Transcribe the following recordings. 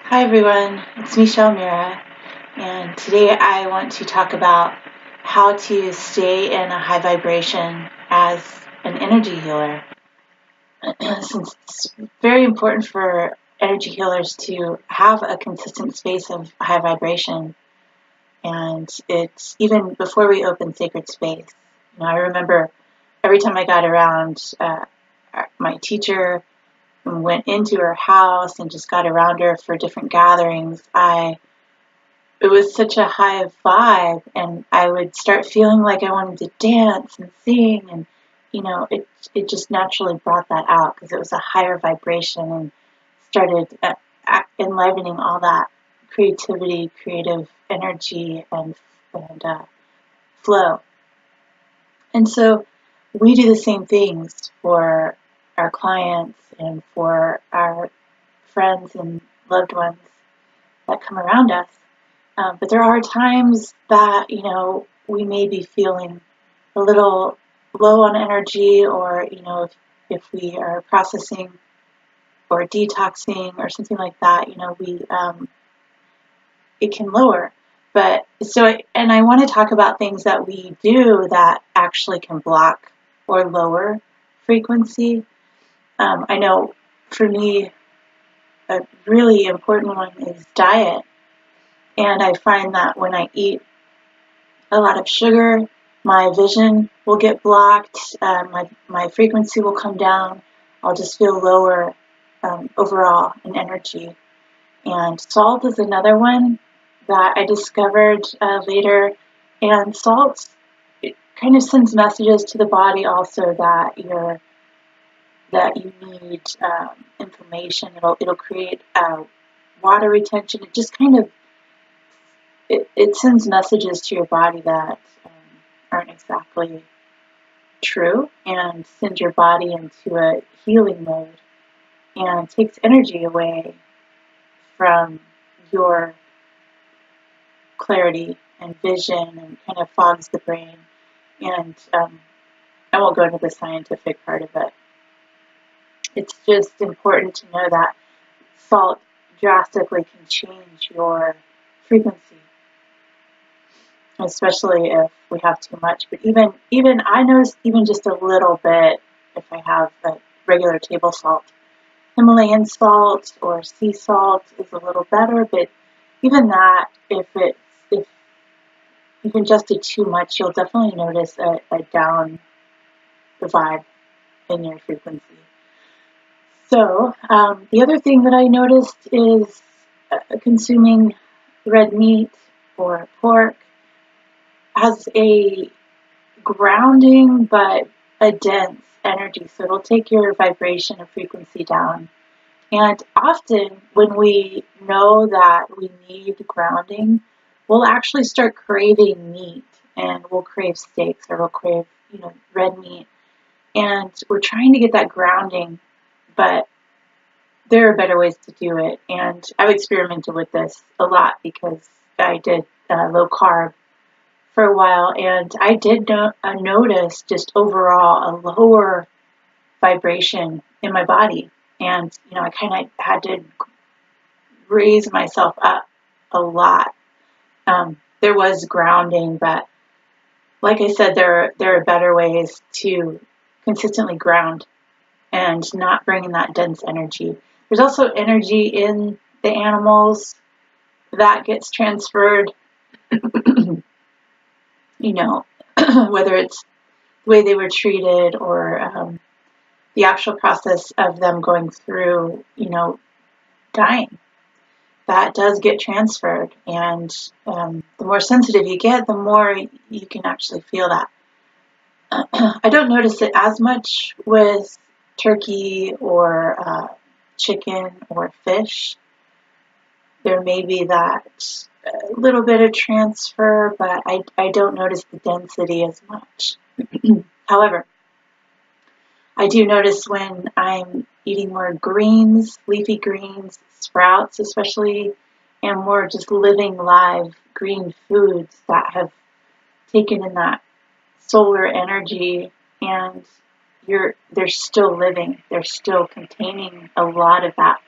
Hi everyone, it's Michelle Mira, and today I want to talk about how to stay in a high vibration as an energy healer. Since it's very important for energy healers to have a consistent space of high vibration, and it's even before we open sacred space. I remember every time I got around my teacher and went into her house and just got around her for different gatherings, it was such a high vibe, and I would start feeling like I wanted to dance and sing, and it just naturally brought that out because it was a higher vibration and started enlivening all that creativity, creative energy, and flow. And so we do the same things for our clients and for our friends and loved ones that come around us. But there are times that, we may be feeling a little low on energy, or, if we are processing or detoxing or something like that, it can lower. And I want to talk about things that we do that actually can block or lower frequency. I know for me, a really important one is diet. And I find that when I eat a lot of sugar, my vision will get blocked, my frequency will come down, I'll just feel lower overall in energy. And salt is another one that I discovered later. And salt, it kind of sends messages to the body also that you need inflammation. It'll create water retention. It just kind of it sends messages to your body that aren't exactly true, and sends your body into a healing mode and takes energy away from your clarity and vision, and kind of fogs the brain. And I won't go into the scientific part of it. It's just important to know that salt drastically can change your frequency, especially if we have too much. But even I notice even just a little bit if I have a regular table salt. Himalayan salt or sea salt is a little better, but even that, if you've ingested too much, you'll definitely notice a down the vibe in your frequency. So the other thing that I noticed is consuming red meat or pork has a grounding but a dense energy, so it'll take your vibration and frequency down. And often when we know that we need grounding, we'll actually start craving meat, and we'll crave steaks, or we'll crave red meat, and we're trying to get that grounding, but there are better ways to do it. And I've experimented with this a lot because I did low carb for a while, and I did notice just overall a lower vibration in my body. And, I kind of had to raise myself up a lot. There was grounding, but like I said, there are better ways to consistently ground and not bring in that dense energy. There's also energy in the animals that gets transferred, whether it's the way they were treated, or the actual process of them going through, dying. That does get transferred, and the more sensitive you get, the more you can actually feel that. I don't notice it as much with turkey or chicken or fish. There may be that little bit of transfer, but I don't notice the density as much. However, I do notice when I'm eating more greens, leafy greens, sprouts especially, and more just living live green foods that have taken in that solar energy, and they're still living. They're still containing a lot of that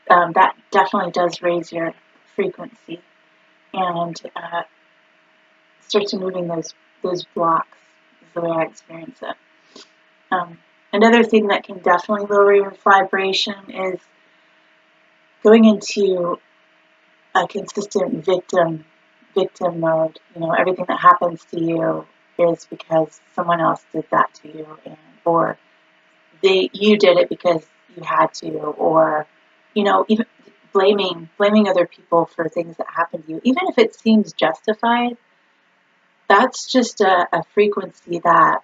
that definitely does raise your frequency and starts removing those blocks, is the way I experience it. Another thing that can definitely lower your vibration is going into a consistent victim mode. Everything that happens to you is because someone else did that to you, or you did it because you had to, or even blaming other people for things that happen to you, even if it seems justified. That's just a frequency that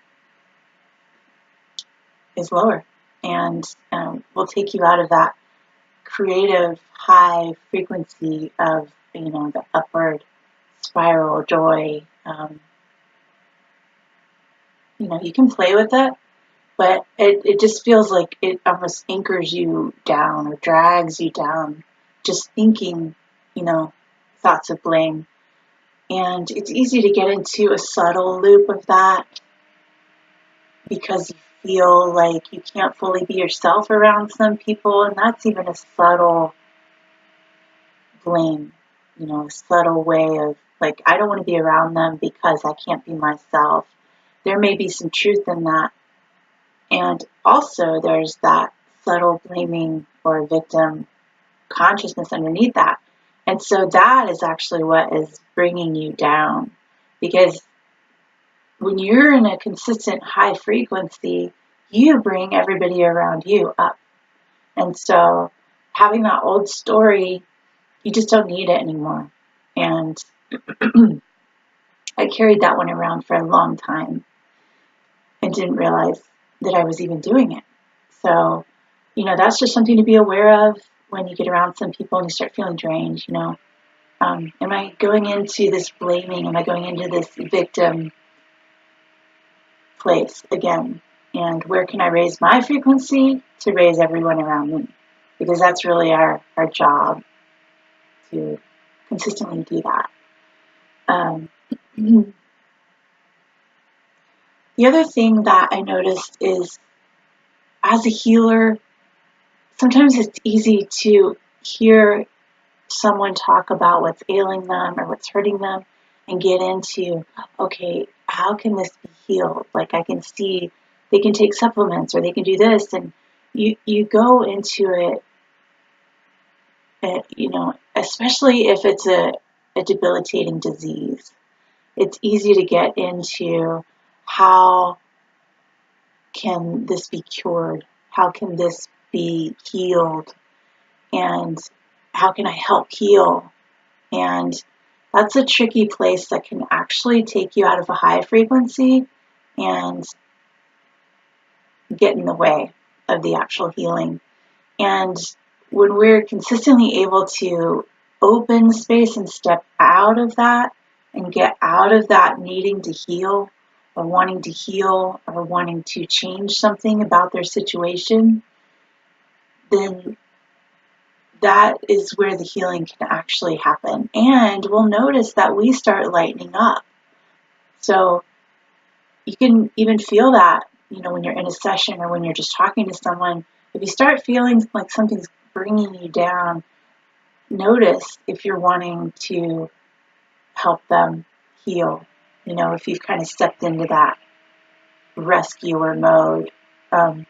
is lower and will take you out of that creative high frequency of the upward spiral joy. You can play with it, but it just feels like it almost anchors you down or drags you down, just thinking thoughts of blame. And it's easy to get into a subtle loop of that because you feel like you can't fully be yourself around some people, and that's even a subtle blame, a subtle way of like, I don't want to be around them because I can't be myself. There may be some truth in that. And also there's that subtle blaming or victim consciousness underneath that. And so that is actually what is bringing you down, because when you're in a consistent high frequency, you bring everybody around you up. And so having that old story, you just don't need it anymore. And I carried that one around for a long time and didn't realize that I was even doing it. So, that's just something to be aware of when you get around some people and you start feeling drained. Am I going into this blaming? Am I going into this victim place again? And where can I raise my frequency to raise everyone around me? Because that's really our job, to consistently do that. The other thing that I noticed is, as a healer, sometimes it's easy to hear someone talk about what's ailing them or what's hurting them and get into, okay, how can this be healed? Like, I can see they can take supplements or they can do this, and you go into it, especially if it's a debilitating disease. It's easy to get into, how can this be cured? How can this be healed? And how can I help heal? And that's a tricky place that can actually take you out of a high frequency and get in the way of the actual healing. And when we're consistently able to open space and step out of that and get out of that needing to heal or wanting to heal or wanting to change something about their situation, then that is where the healing can actually happen. And we'll notice that we start lightening up. So you can even feel that, when you're in a session or when you're just talking to someone. If you start feeling like something's bringing you down, notice if you're wanting to help them heal. If you've kind of stepped into that rescuer mode, and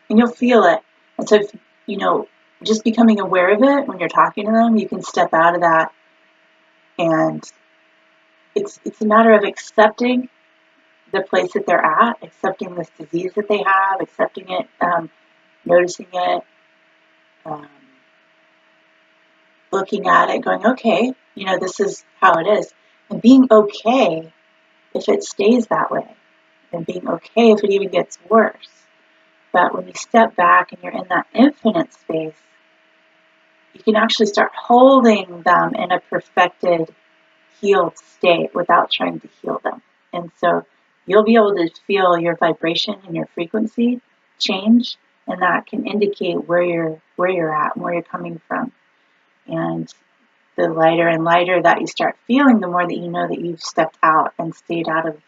you'll feel it. And so, just becoming aware of it when you're talking to them, you can step out of that. And it's a matter of accepting the place that they're at, accepting this disease that they have, accepting it, noticing it, looking at it, going, okay, this is how it is. And being okay if it stays that way, and being okay if it even gets worse. But when you step back and you're in that infinite space, you can actually start holding them in a perfected, healed state without trying to heal them. And so you'll be able to feel your vibration and your frequency change, and that can indicate where you're at and where you're coming from. And the lighter and lighter that you start feeling, the more that you know that you've stepped out and stayed out of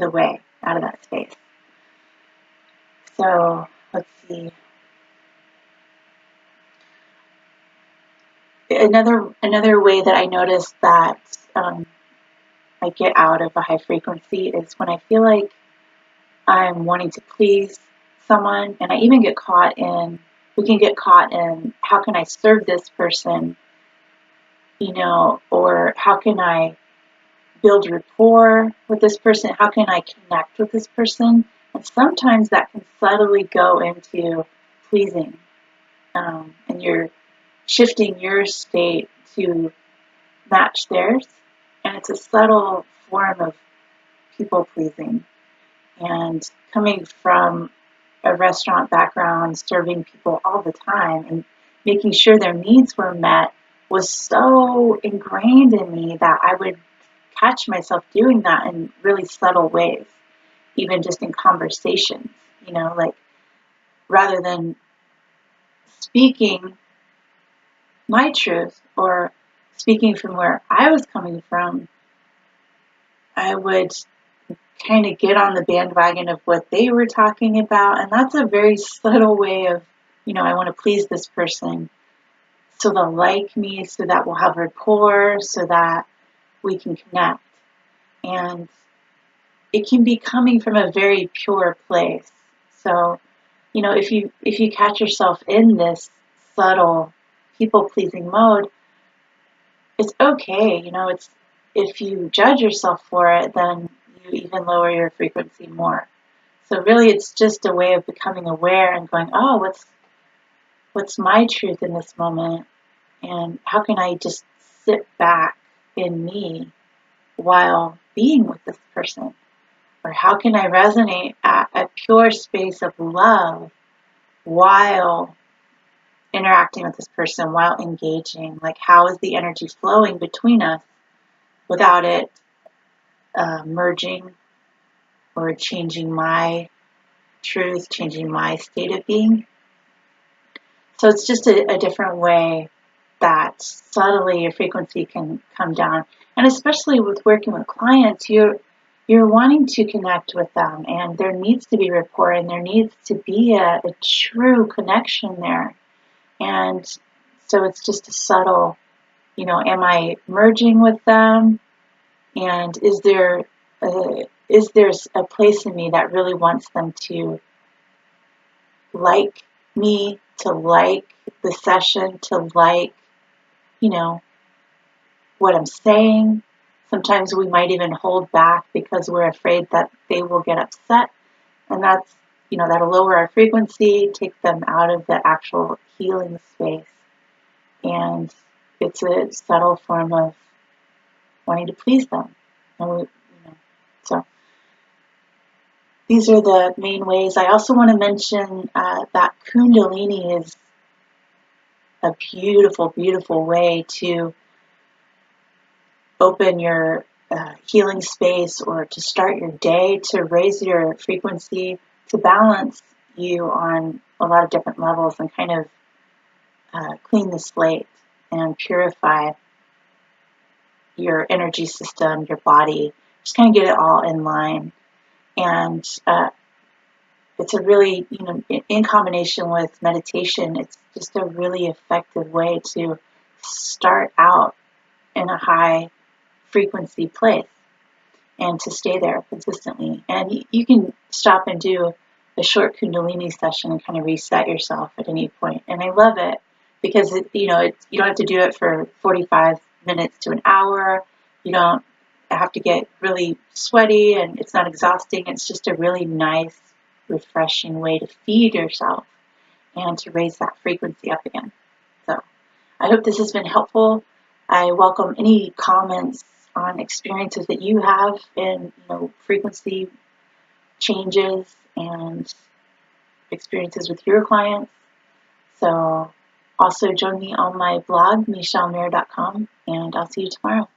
the way, out of that space. So let's see. another way that I notice that I get out of a high frequency is when I feel like I'm wanting to please someone, and I even we can get caught in, how can I serve this person, or how can I build rapport with this person? How can I connect with this person? And sometimes that can subtly go into pleasing, and you're shifting your state to match theirs, and it's a subtle form of people pleasing. And coming from a restaurant background, serving people all the time and making sure their needs were met was so ingrained in me that I would catch myself doing that in really subtle ways, even just in conversations, like rather than speaking my truth or speaking from where I was coming from, I would kind of get on the bandwagon of what they were talking about. And that's a very subtle way of, I want to please this person so they'll like me, so that we'll have rapport, so that we can connect. And it can be coming from a very pure place. So, if you catch yourself in this subtle people-pleasing mode, it's okay. If you judge yourself for it, then you even lower your frequency more. So really, it's just a way of becoming aware and going, oh, what's my truth in this moment? And how can I just sit back in me while being with this person? Or how can I resonate at a pure space of love while interacting with this person, while engaging? Like, how is the energy flowing between us without it merging or changing my truth, changing my state of being? So it's just a different way that subtly your frequency can come down. And especially with working with clients, you're wanting to connect with them, and there needs to be rapport, and there needs to be a true connection there. And so it's just a subtle, am I merging with them? And is there a place in me that really wants them to like me, to like the session, to like, what I'm saying? Sometimes we might even hold back because we're afraid that they will get upset, and that's, that'll lower our frequency, take them out of the actual healing space. And it's a subtle form of wanting to please them. And so these are the main ways. I also want to mention that Kundalini is a beautiful, beautiful way to open your healing space, or to start your day, to raise your frequency, to balance you on a lot of different levels, and kind of clean the slate and purify your energy system, your body, just kind of get it all in line. And it's a really, in combination with meditation, it's just a really effective way to start out in a high frequency place and to stay there consistently. And you can stop and do a short Kundalini session and kind of reset yourself at any point. And I love it because you don't have to do it for 45 minutes to an hour. You don't have to get really sweaty, and it's not exhausting. It's just a really nice, refreshing way to feed yourself and to raise that frequency up again. So I hope this has been helpful. I welcome any comments on experiences that you have in frequency changes and experiences with your clients. So also join me on my blog, michellemire.com, and I'll see you tomorrow.